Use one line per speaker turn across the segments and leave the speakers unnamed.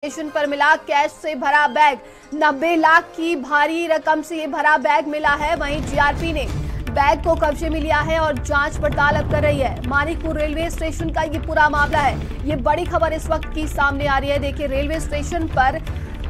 Station पर मिला cash से भरा बैग। 90 लाख की भारी रकम से ये भरा बैग मिला है। वहीं जीआरपी ने बैग को कब्जे में लिया है और जांच पड़ताल अब कर रही है। मानिकपुर रेलवे स्टेशन का ये पूरा मामला है। ये बड़ी खबर इस वक्त की सामने आ रही है। देखिए, रेलवे स्टेशन पर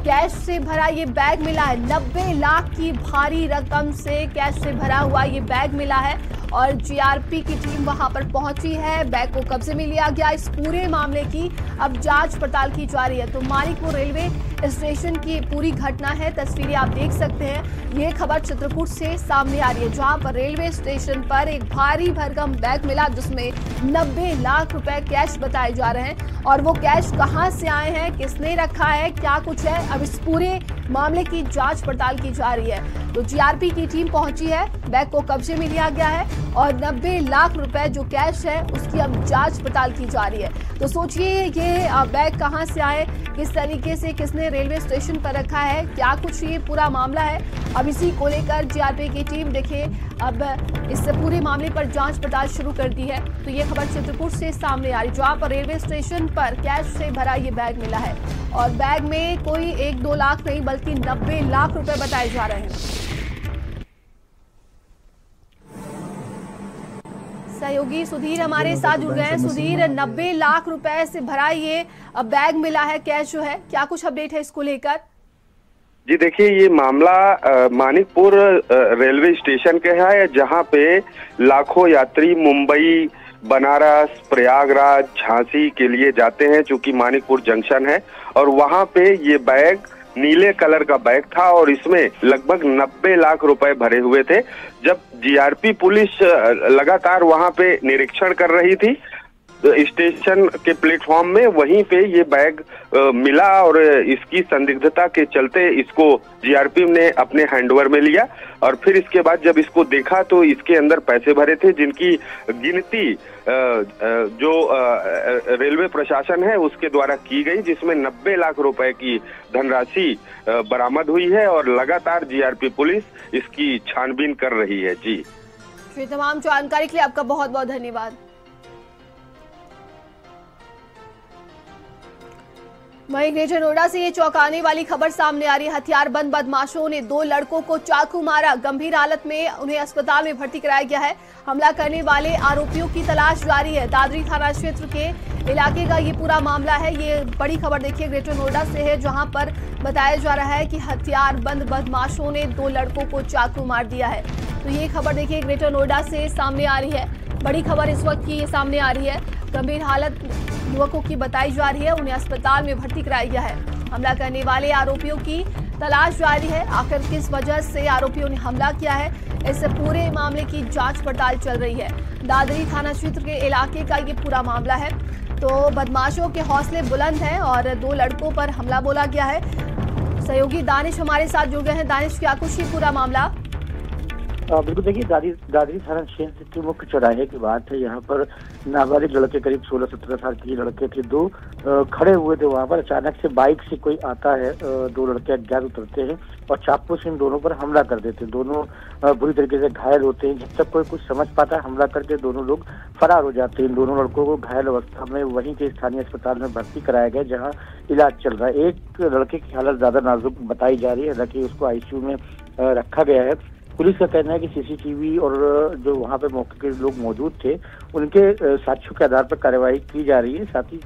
कैश से भरा ये बैग मिला है। 90 लाख की भारी रकम से कैश से भरा हुआ ये बैग मिला है और जीआरपी की टीम वहां पर पहुंची है। बैग को कब्जे में लिया गया। इस पूरे मामले की अब जांच पड़ताल की जा रही है। तो मानिकपुर रेलवे स्टेशन की पूरी घटना है। तस्वीरें आप देख सकते हैं। ये खबर चित्रकूट से सामने आ रही है, जहां पर रेलवे स्टेशन पर एक भारी भरकम बैग मिला जिसमें 90 लाख रुपए कैश बताए जा रहे हैं। और वो कैश कहां से आए हैं, किसने रखा है, क्या कुछ है, अब इस पूरे मामले की जांच पड़ताल की जा रही है। तो जीआरपी की टीम पहुंची है, बैग को कब्जे में लिया गया है और 90 लाख रुपए जो कैश है उसकी अब जांच पड़ताल की जा रही है। तो सोचिए, ये बैग कहां से आए, किस तरीके से किसने रेलवे स्टेशन पर रखा है, क्या कुछ ये पूरा मामला है। अब इसी को लेकर जीआरपी की टीम देखिए अब इस पूरे मामले पर जांच पड़ताल शुरू कर दी है। तो ये खबर चित्रकूट से सामने आ रही, जहां पर रेलवे स्टेशन पर कैश से भरा ये बैग मिला है और बैग में कोई 1-2 लाख नहीं बल्कि 90 लाख रुपए बताए जा रहे हैं। सहयोगी सुधीर हमारे साथ जुड़ गए हैं। सुधीर, 90 लाख रुपए से भरा ये बैग मिला है, कैश जो है, क्या कुछ अपडेट है इसको लेकर?
जी देखिए, ये मामला मानिकपुर रेलवे स्टेशन का है, जहां पे लाखों यात्री मुंबई, बनारस, प्रयागराज, झांसी के लिए जाते हैं, चूंकि मानिकपुर जंक्शन है। और वहां पे ये बैग नीले कलर का बैग था और इसमें लगभग 90 लाख रुपए भरे हुए थे। जब जीआरपी पुलिस लगातार वहां पे निरीक्षण कर रही थी स्टेशन के प्लेटफॉर्म में, वहीं पे ये बैग मिला और इसकी संदिग्धता के चलते इसको जीआरपी ने अपने हैंडओवर में लिया। और फिर इसके बाद जब इसको देखा तो इसके अंदर पैसे भरे थे, जिनकी गिनती जो रेलवे प्रशासन है उसके द्वारा की गई, जिसमें 90 लाख रुपए की धनराशि बरामद हुई है और लगातार जीआरपी पुलिस इसकी छानबीन कर रही है। जी,
तमाम जानकारी के लिए आपका बहुत बहुत धन्यवाद। वहीं ग्रेटर नोएडा से ये चौंकाने वाली खबर सामने आ रही है। हथियारबंद बदमाशों ने 2 लड़कों को चाकू मारा। गंभीर हालत में उन्हें अस्पताल में भर्ती कराया गया है। हमला करने वाले आरोपियों की तलाश जारी है। दादरी थाना क्षेत्र के इलाके का ये पूरा मामला है। ये बड़ी खबर देखिए ग्रेटर नोएडा से है, जहां पर बताया जा रहा है कि हथियारबंद बदमाशों ने 2 लड़कों को चाकू मार दिया है। तो ये खबर देखिए ग्रेटर नोएडा से सामने आ रही है। बड़ी खबर इस वक्त की ये सामने आ रही है। गंभीर हालत युवकों की बताई जा रही है, उन्हें अस्पताल में भर्ती कराया गया है। हमला करने वाले आरोपियों की तलाश जारी है। आखिर किस वजह से आरोपियों ने हमला किया है, इस पूरे मामले की जांच पड़ताल चल रही है। दादरी थाना क्षेत्र के इलाके का ये पूरा मामला है। तो बदमाशों के हौसले बुलंद हैं और 2 लड़कों पर हमला बोला गया है। सहयोगी दानिश हमारे साथ जुड़ गए हैं। दानिश, क्या कुछ ही पूरा मामला?
बिल्कुल, देखिए दादरी थाना क्षेत्र के मुख्य चौराहे की बात है। यहाँ पर नाबालिग लड़के, करीब 16-17 साल के लड़के थे, 2 खड़े हुए थे वहाँ पर। अचानक से बाइक से कोई आता है, 2 लड़के अज्ञात उतरते हैं और चाकू से इन दोनों पर हमला कर देते हैं। दोनों बुरी तरीके से घायल होते हैं। जब तक कोई कुछ समझ पाता है, हमला करके दोनों लोग फरार हो जाते हैं। इन दोनों लड़कों को घायल अवस्था में वहीं के स्थानीय अस्पताल में भर्ती कराया गया, जहाँ इलाज चल रहा है। एक लड़के की हालत ज्यादा नाजुक बताई जा रही है, हालांकि उसको आईसीयू में रखा गया है। पुलिस का कहना है कि सीसीटीवी और जो वहां पे मौके के लोग मौजूद थे उनके साक्ष्यों के आधार पर कार्रवाई की जा रही है। साथ ही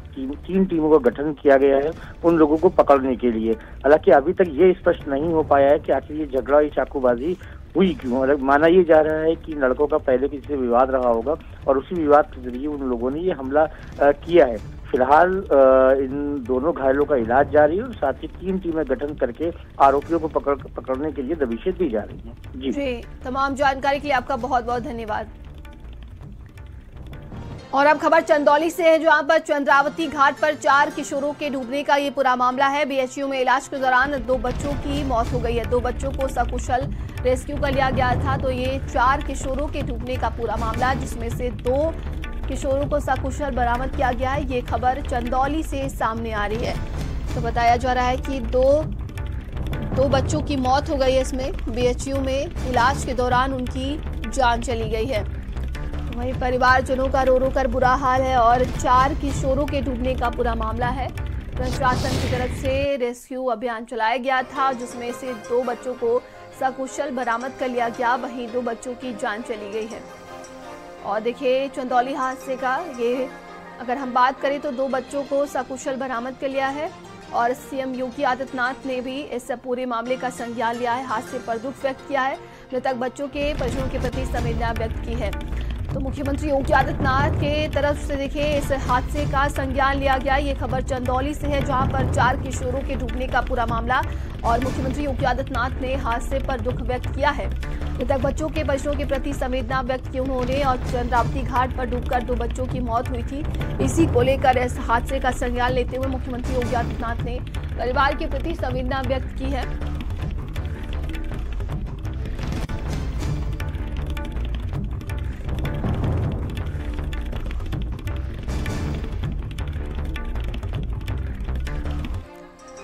3 टीमों का गठन किया गया है उन लोगों को पकड़ने के लिए। हालांकि अभी तक ये स्पष्ट नहीं हो पाया है कि आखिर ये झगड़ा, ये चाकूबाजी हुई क्यों। माना ये जा रहा है कि लड़कों का पहले किसी से विवाद रहा होगा और उसी विवाद के जरिए उन लोगों ने ये हमला किया है। फिलहाल इन दोनों घायलों का इलाज जारी है और साथ ही 3 टीमें गठन करके आरोपियों को पकड़ने के लिए दबिशें दी जा रही हैं।
जी, तमाम जानकारी के लिए आपका बहुत बहुत धन्यवाद। और अब खबर चंदौली से है, जहां पर चंद्रावती घाट पर 4 किशोरों के डूबने का ये पूरा मामला है। बीएचयू में इलाज के दौरान 2 बच्चों की मौत हो गई है। 2 बच्चों को सकुशल रेस्क्यू कर लिया गया था। तो ये 4 किशोरों के डूबने का पूरा मामला, जिसमें से 2 किशोरों को सकुशल बरामद किया गया है। ये खबर चंदौली से सामने आ रही है। तो बताया जा रहा है कि दो बच्चों की मौत हो गई है। इसमें बीएचयू में इलाज के दौरान उनकी जान चली गई है। वहीं परिवारजनों का रो रो कर बुरा हाल है और 4 किशोरों के डूबने का पूरा मामला है। प्रशासन की तरफ से रेस्क्यू अभियान चलाया गया था, जिसमें से 2 बच्चों को सकुशल बरामद कर लिया गया। वहीं 2 बच्चों की जान चली गई है। और देखिए चंदौली हादसे का ये अगर हम बात करें तो 2 बच्चों को सकुशल बरामद कर लिया है और सीएम योगी आदित्यनाथ ने भी इस पूरे मामले का संज्ञान लिया है। हादसे पर दुख व्यक्त किया है, मृतक बच्चों के परिजनों के प्रति संवेदना व्यक्त की है। तो मुख्यमंत्री योगी आदित्यनाथ के तरफ से देखिए इस हादसे का संज्ञान लिया गया। ये खबर चंदौली से है, जहां पर 4 किशोरों के डूबने का पूरा मामला और मुख्यमंत्री योगी आदित्यनाथ ने हादसे पर दुख व्यक्त किया है। मृतक बच्चों के परिजनों के प्रति संवेदना व्यक्त की उन्होंने और चंद्रावती घाट पर डूबकर 2 बच्चों की मौत हुई थी। इसी को लेकर इस हादसे का संज्ञान लेते हुए मुख्यमंत्री योगी आदित्यनाथ ने परिवार के प्रति संवेदना व्यक्त की है।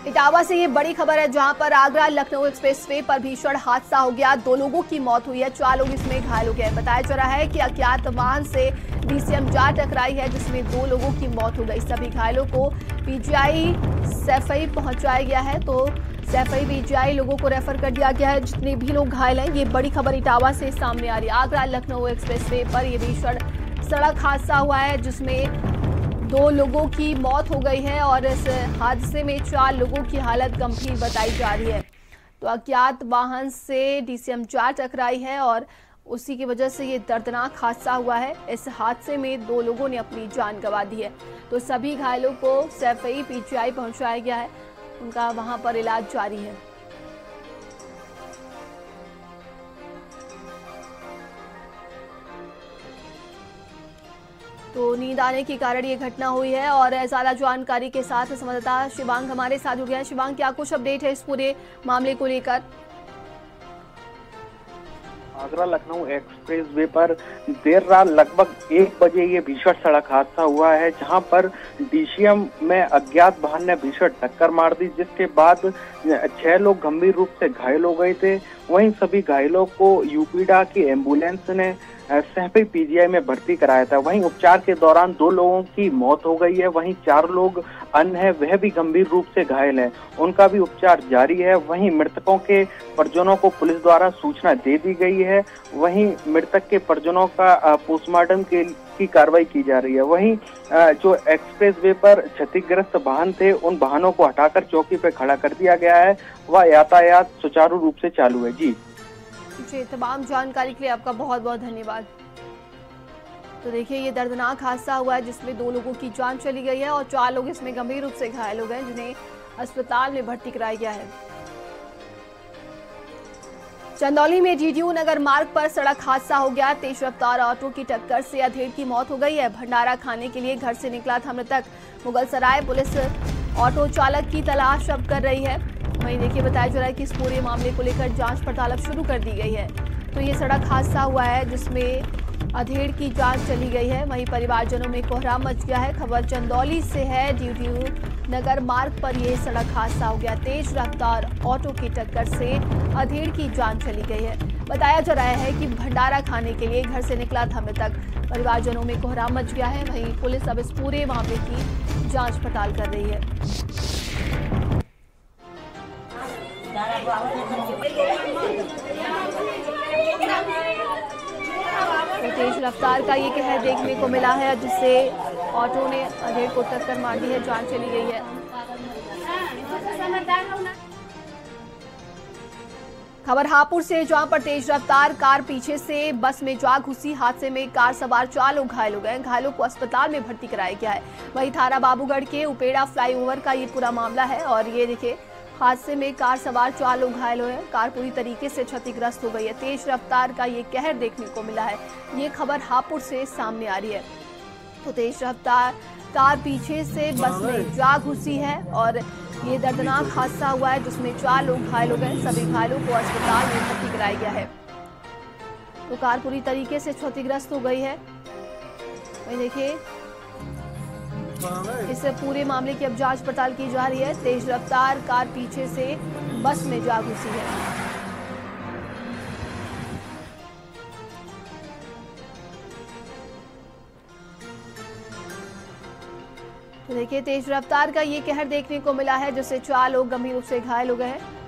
इटावा से ये बड़ी खबर है, जहां पर आगरा लखनऊ एक्सप्रेसवे पर भीषण हादसा हो गया। 2 लोगों की मौत हुई है, 4 लोग इसमें घायल हो गए। बताया जा रहा है कि अज्ञात वाहन से डीसीएम जार टकराई है, जिसमें 2 लोगों की मौत हो गई। सभी घायलों को पीजीआई सैफई पहुंचाया गया है। तो सैफई पीजीआई लोगों को रेफर कर दिया गया है, जितने भी लोग घायल हैं। ये बड़ी खबर इटावा से सामने आ रही है। आगरा लखनऊ एक्सप्रेसवे पर यह भीषण सड़क हादसा हुआ है, जिसमें 2 लोगों की मौत हो गई है और इस हादसे में 4 लोगों की हालत गंभीर बताई जा रही है। तो अज्ञात वाहन से डीसीएम जार टकराई है और उसी की वजह से ये दर्दनाक हादसा हुआ है। इस हादसे में 2 लोगों ने अपनी जान गंवा दी है। तो सभी घायलों को सैफई पीजीआई पहुंचाया गया है, उनका वहां पर इलाज जारी है। तो नींद आने के कारण ये घटना हुई है और ज्यादा जानकारी के साथ संवाददाता शिवांग हमारे साथ जुड़ गए हैं। शिवांग, क्या कुछ अपडेट है इस पूरे मामले को लेकर?
आगरा लखनऊ एक्सप्रेसवे पर देर रात लगभग 1 बजे ये भीषण सड़क हादसा हुआ है, जहां पर डीसीएम में अज्ञात वाहन ने भीषण टक्कर मार दी, जिसके बाद 6 लोग गंभीर रूप से घायल हो गए थे। वहीं सभी घायलों को यूपीडा की एम्बुलेंस ने सैफई पीजीआई में भर्ती कराया था। वहीं उपचार के दौरान 2 लोगों की मौत हो गई है, वहीं 4 लोग अन्य हैं, वह भी गंभीर रूप से घायल हैं, उनका भी उपचार जारी है। वहीं मृतकों के परिजनों को पुलिस द्वारा सूचना दे दी गई है। वहीं मृतक के परिजनों का पोस्टमार्टम की कार्रवाई की जा रही है। वहीं जो एक्सप्रेसवे पर क्षतिग्रस्त वाहन थे, उन वाहनों को हटाकर चौकी पर खड़ा कर दिया गया है। वह यातायात सुचारू रूप से चालू है। जी,
तमाम जानकारी के लिए आपका बहुत बहुत धन्यवाद। तो देखिए ये दर्दनाक हादसा हुआ है, जिसमें 2 लोगों की जान चली गई है और 4 लोग इसमें गंभीर रूप से घायल हो गए, जिन्हें अस्पताल में भर्ती कराया गया है। चंदौली में डीडीयू नगर मार्ग पर सड़क हादसा हो गया। तेज रफ्तार ऑटो की टक्कर से अधेड़ की मौत हो गई है। भंडारा खाने के लिए घर से निकला था मृतक। मुगलसराय पुलिस ऑटो चालक की तलाश अब कर रही है। वहीं देखिए बताया जा रहा है कि इस पूरे मामले को लेकर जांच पड़ताल अब शुरू कर दी गई है। तो ये सड़क हादसा हुआ है, जिसमें अधेड़ की जान चली गई है। वहीं परिवारजनों में कोहराम मच गया है। खबर चंदौली से है। डीडीयू नगर मार्ग पर यह सड़क हादसा हो गया। तेज रफ्तार ऑटो की टक्कर से अधेड़ की जान चली गई है। बताया जा रहा है कि भंडारा खाने के लिए घर से निकला था मृतक। परिवारजनों में कोहराम मच गया है। वहीं पुलिस अब इस पूरे मामले की जांच पड़ताल कर रही है। तो तेज रफ्तार का ये कहर देखने को मिला है, जिससे ऑटो ने अधेड़ को टक्कर मार दी है, जान चली गई है। खबर हापुड़ से, जहां पर तेज रफ्तार कार पीछे से बस में जा घुसी। हादसे में कार सवार 4 लोग घायल हो गए। घायलों को अस्पताल में भर्ती कराया गया है। वहीं थाना बाबूगढ़ के उपेड़ा फ्लाईओवर का ये पूरा मामला है और ये देखिए हादसे में कार सवार 4 लोग घायल हुए हैं। कार पूरी तरीके से क्षतिग्रस्त हो गई है। तेज रफ्तार का ये कहर देखने को मिला है। ये खबर हापुड़ से सामने आ रही है। तो तेज रफ्तार कार पीछे से बस में जा घुसी है और ये दर्दनाक हादसा हुआ है, जिसमें 4 लोग घायल हो गए। सभी घायलों को अस्पताल में भर्ती कराया गया है। तो कार पूरी तरीके से क्षतिग्रस्त हो गई है। वहीं देखिए इस पूरे मामले की अब जांच पड़ताल की जा रही है। तेज रफ्तार कार पीछे से बस में जा घुसी है। तो देखिए तेज रफ्तार का ये कहर देखने को मिला है, जिससे 4 लोग गंभीर रूप से घायल हो गए हैं।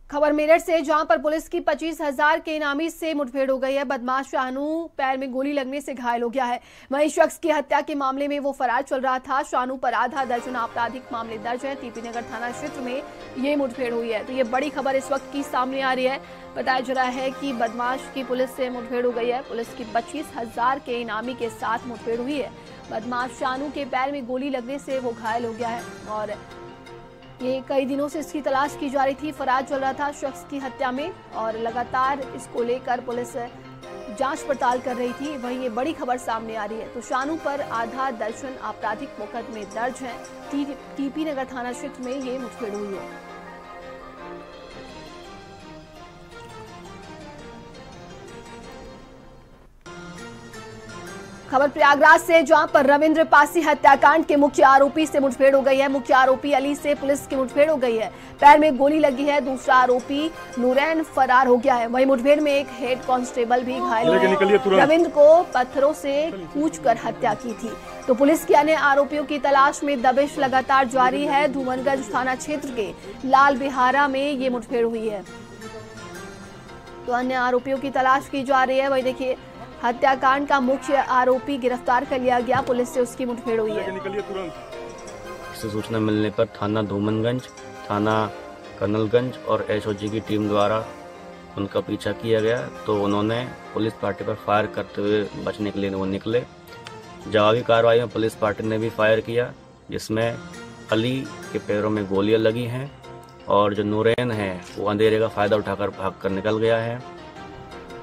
खबर मेरठ से, जहां पर पुलिस की 25,000 के इनामी से मुठभेड़ हो गई है। बदमाश शानू पैर में गोली लगने से घायल हो गया है। वहीं शख्स की हत्या के मामले में वो फरार चल रहा था। शानू पर आधा दर्जन आपराधिक मामले दर्ज है। टीपी नगर थाना क्षेत्र में ये मुठभेड़ हुई है। तो ये बड़ी खबर इस वक्त की सामने आ रही है। बताया जा रहा है कि बदमाश की पुलिस से मुठभेड़ हो गई है। पुलिस की 25,000 के इनामी के साथ मुठभेड़ हुई है। बदमाश शानू के पैर में गोली लगने से वो घायल हो गया है और ये कई दिनों से इसकी तलाश की जा रही थी। फरार चल रहा था शख्स की हत्या में और लगातार इसको लेकर पुलिस जांच पड़ताल कर रही थी। वहीं ये बड़ी खबर सामने आ रही है। तो शानू पर आधा दर्जन आपराधिक मुकदमे दर्ज हैं। टीपी नगर थाना क्षेत्र में ये मुठभेड़ हुई है। खबर प्रयागराज से, जहां पर रविंद्र पासी हत्याकांड के मुख्य आरोपी से मुठभेड़ हो गई है। मुख्य आरोपी अली से पुलिस की मुठभेड़ हो गई है। पैर में गोली लगी है। दूसरा आरोपी नूरैन फरार हो गया है। वहीं मुठभेड़ में एक हेड कांस्टेबल भी घायल हुआ है। रविंद्र को पत्थरों से कूचकर हत्या की थी। तो पुलिस की अन्य आरोपियों की तलाश में दबिश लगातार जारी है। धूमनगंज थाना क्षेत्र के लाल बिहारा में ये मुठभेड़ हुई है। तो अन्य आरोपियों की तलाश की जा रही है। वही देखिए हत्याकांड का मुख्य आरोपी गिरफ्तार कर लिया गया। पुलिस से उसकी मुठभेड़ हुई है।
इससे सूचना मिलने पर थाना धूमनगंज, थाना कर्नलगंज और एसओजी की टीम द्वारा उनका पीछा किया गया। तो उन्होंने पुलिस पार्टी पर फायर करते हुए बचने के लिए वो निकले। जवाबी कार्रवाई में पुलिस पार्टी ने भी फायर किया, जिसमें अली के पैरों में गोलियां लगी हैं और जो नूरैन है वो अंधेरे का फायदा उठाकर भागकर निकल गया है।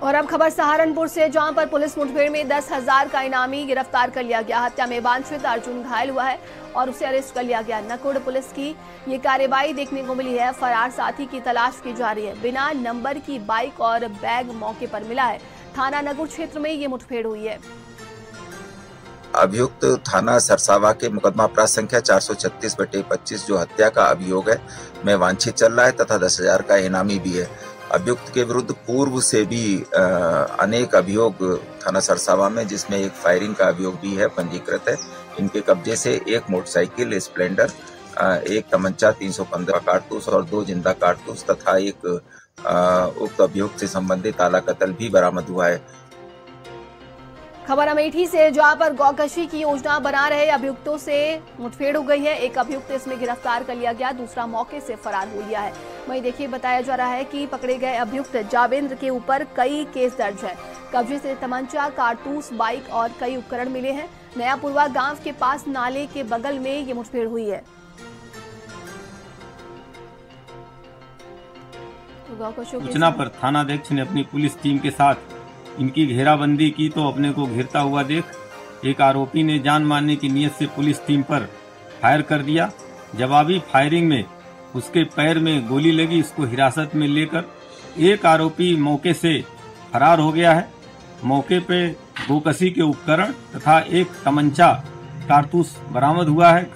और अब खबर सहारनपुर से, जहां पर पुलिस मुठभेड़ में 10,000 का इनामी गिरफ्तार कर लिया गया। हत्या में वांछित अर्जुन घायल हुआ है और उसे अरेस्ट कर लिया गया। नकुड़ पुलिस की ये कार्रवाई देखने को मिली है। फरार साथी की तलाश की जा रही है। बिना नंबर की बाइक और बैग मौके पर मिला है। थाना नकुड़ क्षेत्र में ये मुठभेड़ हुई है।
अभियुक्त थाना सरसावा के मुकदमा अपराध संख्या 436/25 जो हत्या का अभियोग है में वांछित चल रहा है तथा 10,000 का इनामी भी है। अभियुक्त के विरुद्ध पूर्व से भी अनेक अभियोग थाना सरसावा में, जिसमें एक फायरिंग का अभियोग भी है, पंजीकृत है। इनके कब्जे से एक मोटरसाइकिल स्प्लेंडर, एक तमंचा 315 कारतूस और 2 जिंदा कारतूस तथा एक उक्त अभियुक्त से संबंधित आला कत्ल भी बरामद हुआ है।
खबर अमेठी से, जहां पर गौकशी की योजना बना रहे अभियुक्तों से मुठभेड़ हो गई है। एक अभियुक्त इसमें गिरफ्तार कर लिया गया, दूसरा मौके से फरार हो गया है। वहीं देखिए बताया जा रहा है कि पकड़े गए अभियुक्त जावेंद्र के ऊपर कई केस दर्ज है। कब्जे से तमंचा, कारतूस, बाइक और कई उपकरण मिले हैं। नयापुरवा गांव के पास नाले के बगल में ये मुठभेड़ हुई है।
सूचना पर थानाध्यक्ष ने अपनी पुलिस टीम के साथ इनकी घेराबंदी की तो अपने को घिरता हुआ देख एक आरोपी ने जान मारने की नीयत से पुलिस टीम पर फायर कर दिया। जवाबी फायरिंग में उसके पैर में गोली लगी। इसको हिरासत में लेकर एक आरोपी मौके से फरार हो गया है। मौके पे गोकशी के उपकरण तथा एक तमंचा कारतूस बरामद हुआ है।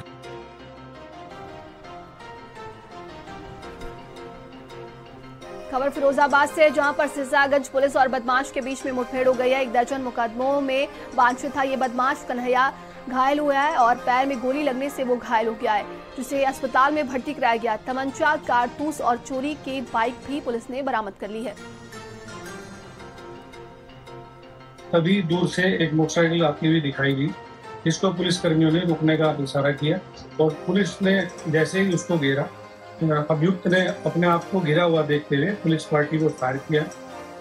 खबर फिरोजाबाद से, जहां पर सिरसागंज पुलिस और बदमाश के बीच में मुठभेड़ हो गई है। 1 दर्जन मुकदमों में वांछित था ये बदमाश। कन्हैया घायल हुआ है और पैर में गोली लगने से वो घायल हो गया है, जिसे अस्पताल में भर्ती कराया गया। तमंचा, कारतूस और चोरी की बाइक भी पुलिस ने बरामद कर ली है।
तभी दूर से एक मोटरसाइकिल आती हुई दिखाई दी, जिसको पुलिस कर्मियों ने रुकने का इशारा किया और पुलिस ने जैसे ही उसको घेरा, अभियुक्त ने अपने आप को घिरा हुआ देखते हुए पुलिस पार्टी को फायर किया।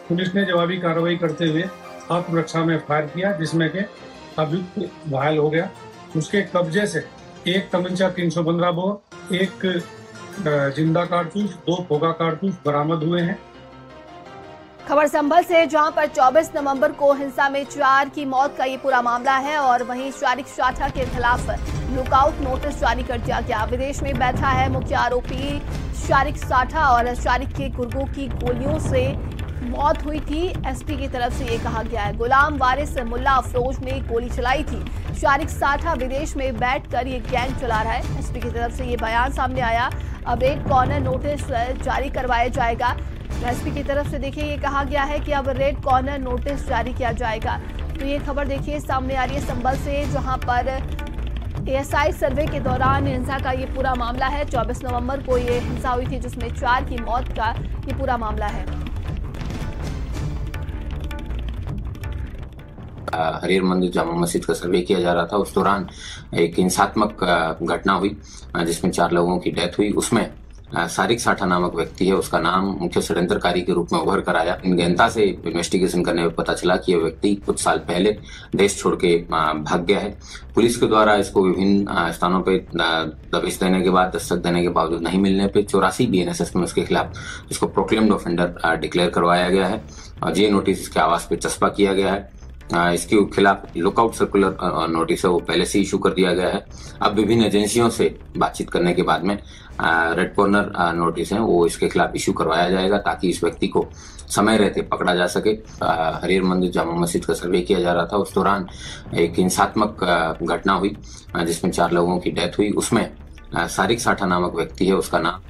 पुलिस ने जवाबी कार्रवाई करते हुए आत्मरक्षा में फायर किया, जिसमें के अभियुक्त घायल हो गया। उसके कब्जे से एक तमंचा 315 बोर, एक जिंदा कारतूस, 2 फोगा कारतूस बरामद हुए हैं।
खबर संभल से, जहां पर 24 नवंबर को हिंसा में 4 की मौत का ये पूरा मामला है और वहीं शारिक साठा के खिलाफ लुकआउट नोटिस जारी कर दिया गया। विदेश में बैठा है मुख्य आरोपी शारिक साठा और शारिक के गुर्गों की गोलियों से मौत हुई थी। एसपी की तरफ से ये कहा गया है। गुलाम वारिस मुल्ला अफरोज ने गोली चलाई थी। शारिक साठा विदेश में बैठकर ये गैंग चला रहा है। एसपी की तरफ से ये बयान सामने आया। अब रेड कॉर्नर नोटिस जारी करवाया जाएगा। एसपी की तरफ से देखिए ये कहा गया है कि अब रेड कॉर्नर नोटिस जारी किया जाएगा। तो ये खबर देखिए सामने आ रही है संभल से, जहां पर एएसआई सर्वे के दौरान हिंसा का ये पूरा मामला है। 24 नवंबर को ये हिंसा हुई थी जिसमें 4 की मौत का ये पूरा मामला है।
हरीर मंदिर जामा मस्जिद का सर्वे किया जा रहा था। उस दौरान एक हिंसात्मक घटना हुई जिसमें 4 लोगों की डेथ हुई। उसमें शारिक साठा नामक व्यक्ति है, उसका नाम मुख्य षड्यंत्रकारी के रूप में उभर कर आया। इन गहनता से इन्वेस्टिगेशन करने में पता चला कि यह व्यक्ति कुछ साल पहले देश छोड़ के भाग गया है। पुलिस के द्वारा इसको विभिन्न स्थानों पे दबिश देने के बाद, दस्तक देने के बावजूद नहीं मिलने पे 84 BNSS में उसके खिलाफ इसको प्रोक्लेम्ड ऑफेंडर डिक्लेयर करवाया गया है और ये नोटिस इसके आवास पे चस्पा किया गया है। इसके खिलाफ लुकआउट सर्कुलर नोटिस है वो पहले से इशू कर दिया गया है। अब विभिन्न एजेंसियों से बातचीत करने के बाद में रेड कॉर्नर नोटिस है वो इसके खिलाफ इशू करवाया जाएगा ताकि इस व्यक्ति को समय रहते पकड़ा जा सके। हरीर मंदिर जामा मस्जिद का सर्वे किया जा रहा था। उस दौरान एक हिंसात्मक घटना हुई जिसमें 4 लोगों की डेथ हुई। उसमें शारिक साठा नामक व्यक्ति है, उसका नाम।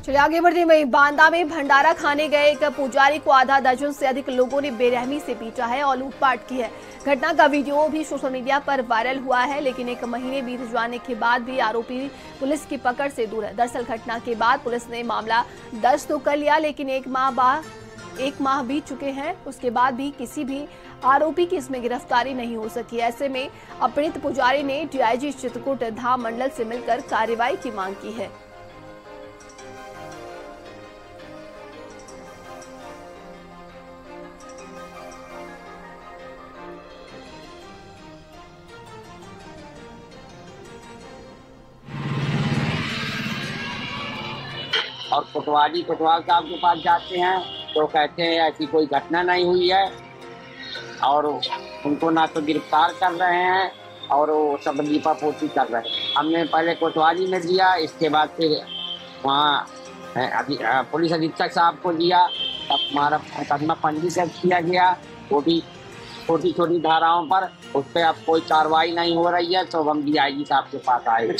चलिए आगे बढ़ते हैं। बांदा में भंडारा खाने गए एक पुजारी को आधा दर्जन से अधिक लोगों ने बेरहमी से पीटा है और लूटपाट की है। घटना का वीडियो भी सोशल मीडिया पर वायरल हुआ है, लेकिन 1 महीने बीत जाने के बाद भी आरोपी पुलिस की पकड़ से दूर है। दरअसल घटना के बाद पुलिस ने मामला दर्ज तो कर लिया, लेकिन 1 माह बीत चुके हैं, उसके बाद भी किसी भी आरोपी की इसमें गिरफ्तारी नहीं हो सकी। ऐसे में अपहृत पुजारी ने डीआईजी चित्रकूट धाम मंडल से मिलकर कार्रवाई की मांग की है।
और कोतवाल साहब के पास जाते हैं तो कहते हैं ऐसी कोई घटना नहीं हुई है और उनको ना तो गिरफ्तार कर रहे हैं और वो सब लीपापोती कर रहे हैं। हमने पहले कोतवाली में दिया, इसके बाद फिर वहाँ पुलिस अधीक्षक साहब को दिया, तब हमारा मुकदमा पंजीकृत किया गया, वो भी छोटी छोटी धाराओं पर। उस पर अब कोई कार्रवाई नहीं हो रही है, तो हम डीआईजी साहब के पास आए।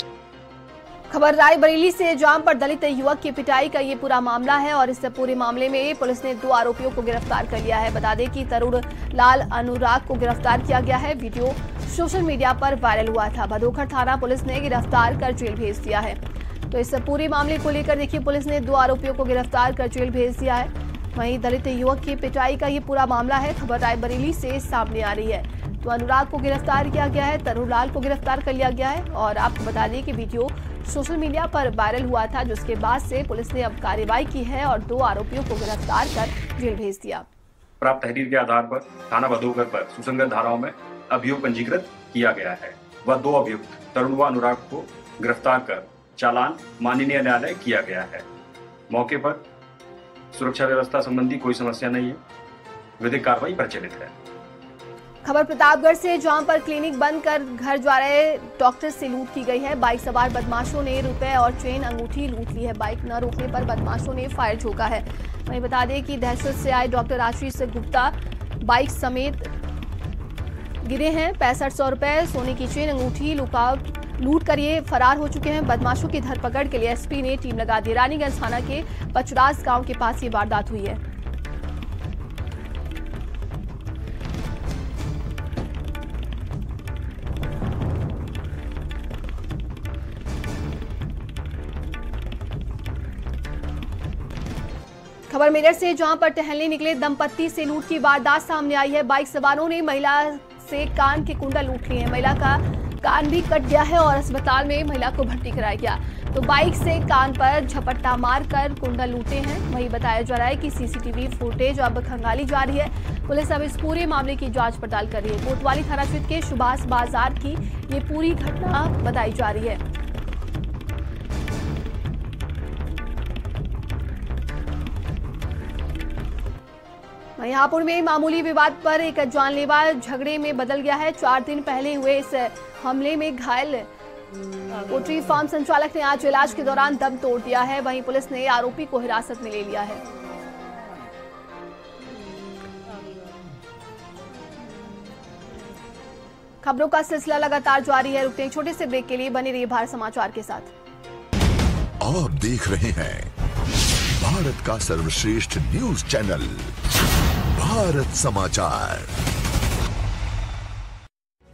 खबर रायबरेली से, जहां पर दलित युवक की पिटाई का ये पूरा मामला है और इस पूरे मामले में पुलिस ने 2 आरोपियों को गिरफ्तार कर लिया है। बता दें कि तरुण लाल अनुराग को गिरफ्तार किया गया है। वीडियो सोशल मीडिया पर वायरल हुआ था। भदोखर थाना पुलिस ने गिरफ्तार कर जेल भेज दिया है। तो इस पूरे मामले को लेकर देखिए पुलिस ने 2 आरोपियों को गिरफ्तार कर जेल भेज दिया है। वहीं दलित युवक की पिटाई का ये पूरा मामला है। खबर रायबरेली से सामने आ रही है। तो अनुराग को गिरफ्तार किया गया है, तरुण लाल को गिरफ्तार कर लिया गया है और आपको बता दें कि वीडियो सोशल मीडिया पर वायरल हुआ था, जिसके बाद से पुलिस ने अब कार्रवाई की है और 2 आरोपियों को गिरफ्तार कर जेल भेज दिया।
प्राप्त तहरीर के आधार पर थाना भदोकर पर सुसंगत धाराओं में अभियोग पंजीकृत किया गया है। वह 2 अभियुक्त तरुण व अनुराग को गिरफ्तार कर चालान माननीय न्यायालय किया गया है। मौके पर सुरक्षा व्यवस्था संबंधी कोई समस्या नहीं है, विधिक कार्रवाई प्रचलित है।
खबर प्रतापगढ़ से, जहां पर क्लिनिक बंद कर घर जा रहे डॉक्टर से लूट की गई है। बाइक सवार बदमाशों ने रुपए और चेन अंगूठी लूट ली है। बाइक न रोकने पर बदमाशों ने फायर झोंका है। वहीं बता दें कि दहशत से आए डॉक्टर आशीष गुप्ता बाइक समेत गिरे हैं। 6500 रुपए, सोने की चेन, अंगूठी लूट कर ये फरार हो चुके हैं। बदमाशों की धरपकड़ के लिए एसपी ने टीम लगा दी। रानीगंज थाना के पचरास गांव के पास ये वारदात हुई है। खबर मेरठ से, जहां पर टहलने निकले दंपत्ति से लूट की वारदात सामने आई है। बाइक सवारों ने महिला से कान के कुंडल लूट लिए हैं। महिला का कान भी कट गया है और अस्पताल में महिला को भर्ती कराया गया। तो बाइक से कान पर झपट्टा मारकर कुंडल लूटे हैं। वहीं बताया जा रहा है कि सीसीटीवी फुटेज अब खंगाली जा रही है। पुलिस अब इस पूरे मामले की जांच पड़ताल कर रही है। कोतवाली थाना क्षेत्र के सुभाष बाजार की ये पूरी घटना बताई जा रही है। हापुड़ में मामूली विवाद पर एक जानलेवा झगड़े में बदल गया है। 4 दिन पहले हुए इस हमले में घायल पोल्ट्री फार्म संचालक ने आज इलाज के दौरान दम तोड़ दिया है। वहीं पुलिस ने आरोपी को हिरासत में ले लिया है। खबरों का सिलसिला लगातार जारी है। रुकते हैं छोटे से ब्रेक के लिए, बने रहिए भारत समाचार के साथ।
आप देख रहे हैं भारत का सर्वश्रेष्ठ न्यूज चैनल भारत समाचार।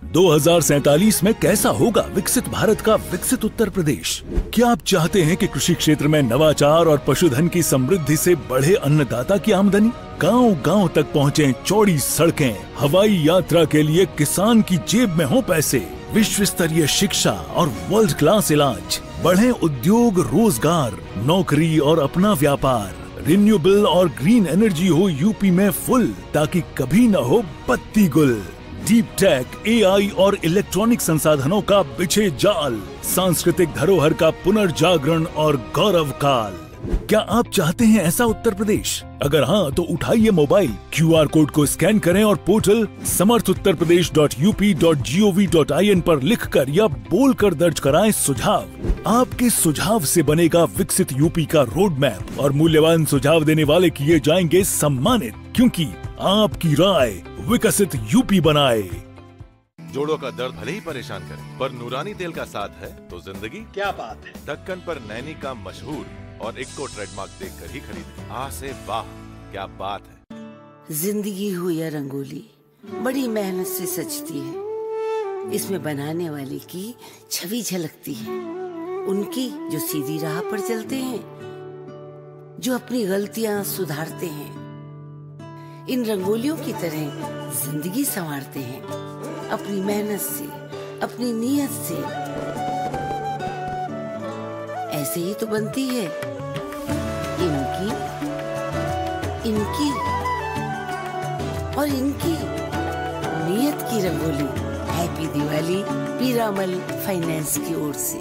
2047 में कैसा होगा विकसित भारत का विकसित उत्तर प्रदेश? क्या आप चाहते हैं कि कृषि क्षेत्र में नवाचार और पशुधन की समृद्धि से बढ़े अन्नदाता की आमदनी, गांव-गांव तक पहुंचे चौड़ी सड़कें, हवाई यात्रा के लिए किसान की जेब में हो पैसे, विश्व स्तरीय शिक्षा और वर्ल्ड क्लास इलाज, बढ़े उद्योग, रोजगार, नौकरी और अपना व्यापार, रिन्यूएबल और ग्रीन एनर्जी हो यूपी में फुल, ताकि कभी न हो बत्ती गुल। डीप टेक, एआई और इलेक्ट्रॉनिक संसाधनों का बिछे जाल, सांस्कृतिक धरोहर का पुनर्जागरण और गौरव काल। क्या आप चाहते हैं ऐसा उत्तर प्रदेश? अगर हाँ तो उठाइए मोबाइल, QR कोड को स्कैन करें और पोर्टल samarthuttarpradesh.up.gov.in पर लिखकर या बोलकर दर्ज कराएं सुझाव। आपके सुझाव से बनेगा विकसित यूपी का रोड मैप और मूल्यवान सुझाव देने वाले किए जाएंगे सम्मानित, क्योंकि आपकी राय विकसित यूपी बनाए।
जोड़ों का दर्द भले ही परेशान करे, पर नूरानी तेल का साथ है तो जिंदगी
क्या बात है।
दक्कन पर नैनी का मशहूर और इक्को ट्रेडमार्क देखकर ही खरीदे। आ से वाह, क्या बात है।
जिंदगी हो या रंगोली, बड़ी मेहनत से सजती है। इसमें बनाने वाले की छवि झलकती है, उनकी जो सीधी राह पर चलते हैं, जो अपनी गलतियां सुधारते हैं। इन रंगोलियों की तरह जिंदगी संवारते हैं, अपनी मेहनत से, अपनी नीयत से। ऐसे ही तो बनती है इनकी और इनकी नीयत की रंगोली। हैप्पी दिवाली पीरामल फाइनेंस की ओर से।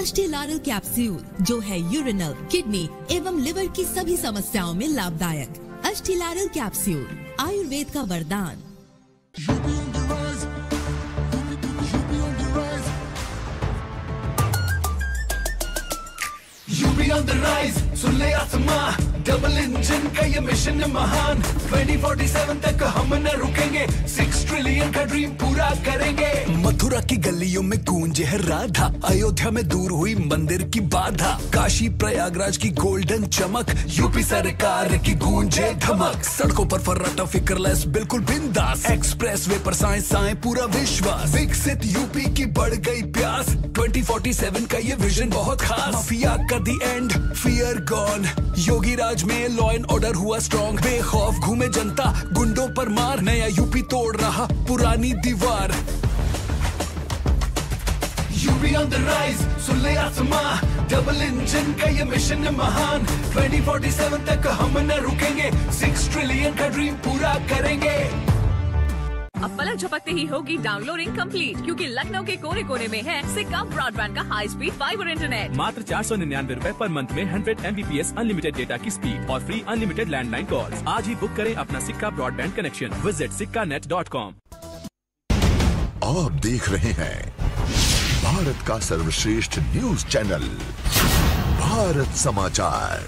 अष्टेलारल कैप्सूल जो है यूरिनल, किडनी एवं लिवर की सभी समस्याओं में लाभदायक। अष्टेलारल कैप्सूल आयुर्वेद का वरदान।
यूपी ऑन द राइज, सुन ले आसमां, डबल इंजन का ये मिशन है महान। 2047 तक हम न रुकेंगे, 6 ट्रिलियन का ड्रीम पूरा करेंगे। मथुरा की गलियों में गूंजे है राधा, अयोध्या में दूर हुई मंदिर की बाधा, काशी प्रयागराज की गोल्डन चमक, यूपी सरकार की गूंजे धमक। सड़कों पर फर्राटा फिक्रलेस बिल्कुल बिंदास, एक्सप्रेस वे पर साए पूरा विश्वास। विकसित यूपी की बढ़ गई प्यास, 2047 का ये विजन बहुत खास। माफिया का दी एंड, फियर गॉन, योगी राज में लॉ एंड ऑर्डर हुआ स्ट्रॉन्ग। बेखौफ घूमे जनता, गुंडों पर मार, नया यूपी तोड़ रहा पुरानी दीवार। यूपी ऑन द राइज, सुन ले आसमां, डबल इंजन का ये मिशन है महान। 2047 तक हम न रुकेंगे, 6 ट्रिलियन का ड्रीम पूरा करेंगे।
अब पलक झपकते ही होगी डाउनलोडिंग कंप्लीट, क्योंकि लखनऊ के कोने कोने में है सिक्का ब्रॉडबैंड का हाई स्पीड फाइबर इंटरनेट।
मात्र 499 रुपए पर मंथ में 100 Mbps अनलिमिटेड डेटा की स्पीड और फ्री अनलिमिटेड लैंडलाइन कॉल्स। आज ही बुक करें अपना सिक्का ब्रॉडबैंड कनेक्शन। Visit sikkanet.com।
आप देख रहे हैं भारत का सर्वश्रेष्ठ न्यूज चैनल भारत समाचार।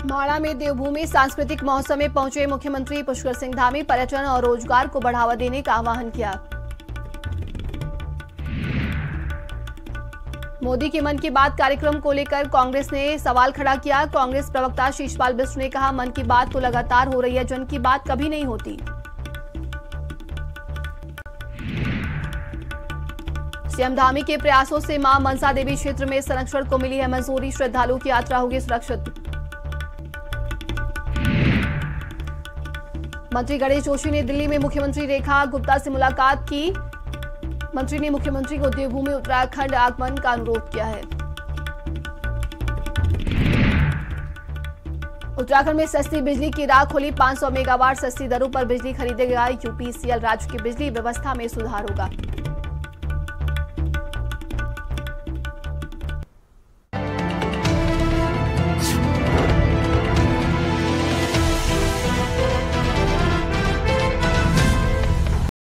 माड़ा में देवभूमि सांस्कृतिक महोत्सव में पहुंचे मुख्यमंत्री पुष्कर सिंह धामी, पर्यटन और रोजगार को बढ़ावा देने का आह्वान किया। मोदी के मन की बात कार्यक्रम को लेकर कांग्रेस ने सवाल खड़ा किया। कांग्रेस प्रवक्ता शीशपाल बिष्ट ने कहा, मन की बात तो लगातार हो रही है, जन की बात कभी नहीं होती। सीएम धामी के प्रयासों से मां मनसा देवी क्षेत्र में संरक्षण को मिली है मंजूरी, श्रद्धालुओं की यात्रा होगी सुरक्षित। मंत्री गणेश जोशी ने दिल्ली में मुख्यमंत्री रेखा गुप्ता से मुलाकात की। मंत्री ने मुख्यमंत्री को देवभूमि उत्तराखंड आगमन का अनुरोध किया है। उत्तराखंड में सस्ती बिजली की राह खोली, 500 मेगावाट सस्ती दरों पर बिजली खरीदेगा यूपीसीएल, राज्य की बिजली व्यवस्था में सुधार होगा।